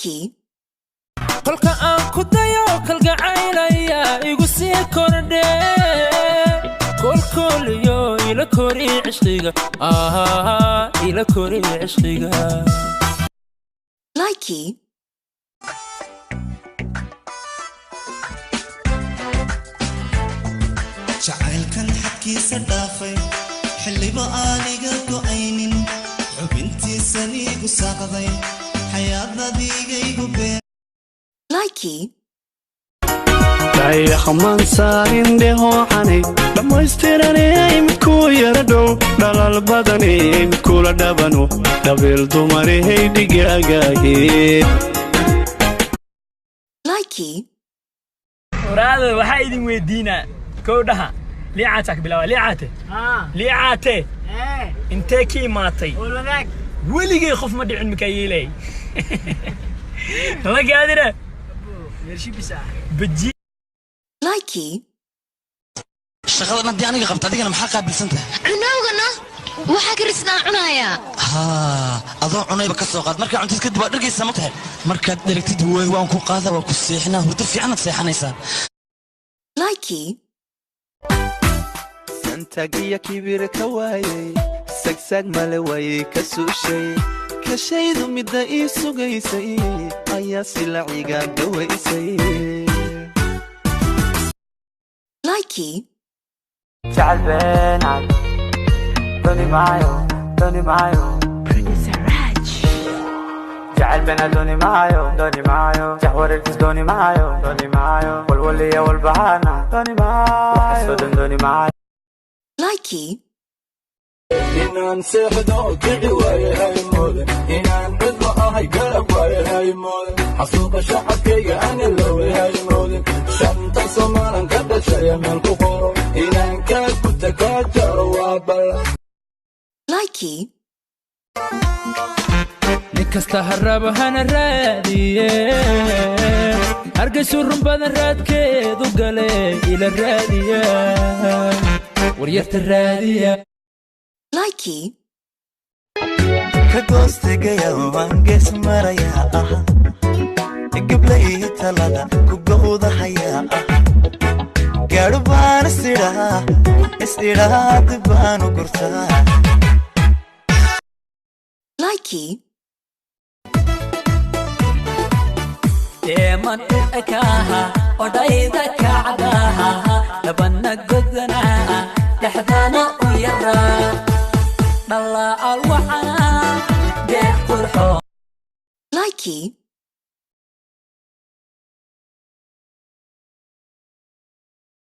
Likey. kolka aan ku dayo kalgacaylaya igu sii kordhe kolkoliyo ila kori cishqiga ila kori cishqiga Likey. jacaylkan xadkiisa dhaafay xilliba aaniga go'aynin xubintiisan igu saaqday xayaadadiigaygu been Likey. Ay khaman saarin dehoocane dhamaystiranay midku yara dhow dhalal badanay midkula dhabano dhabil dumaray dhigagaage Likey. waraada waxa idin weydiina koodhaha liicatak bilawa liicate liicate intee ki maatay walaag weligay qof ma dhicin mikaayilay la gaadina yarshibisa baji Likey. shaqadan haddii aniga qabta adigana maxaa qaabilsantahay cunawgana waxa karisnaa cunaya adoo cunayba ka soo qaad markaa cuntid kadib waa dhargaysaa ma tahay markaad dheragtid waan ku qaada waa ku seexinaa hurdo fiicanaad seexanaysaa Likey. santagiya kibir ka waayay sagsag male way ka suushay kashaydu midda ii sugaysay ayaa silaciga gawaysay Likey. jacalbeenaad doni maayo producer Raj jacalbeenaad doni maayo jahwareerkis doni maayo walwaliya walbahana doni maayo waxasodan doni maayo Likey. inaan seexdo kici waaye haymoodan inaan cidlo ahay garab waaye haymoodan xasuuqa shacabkayga ana loowe haymoodan shanta somaalan ka dhashaya meel ku qoro inaan kaa guta kaa jaro waa balla Likey. ninkasta harabo hana raadiye hargaysu run badan raadkeedu gale ila raadiya waryarta raadiya Likey. ka goostegaya waan gees marayaa gablay talada ku gowdahayaa gaadho baan is-idhaad baanu gurtaa Likey. deeman ekaha odhayda kacdaha labana godana dhaxdana u yara dhalaa alwaxana deeq qurxo Likey.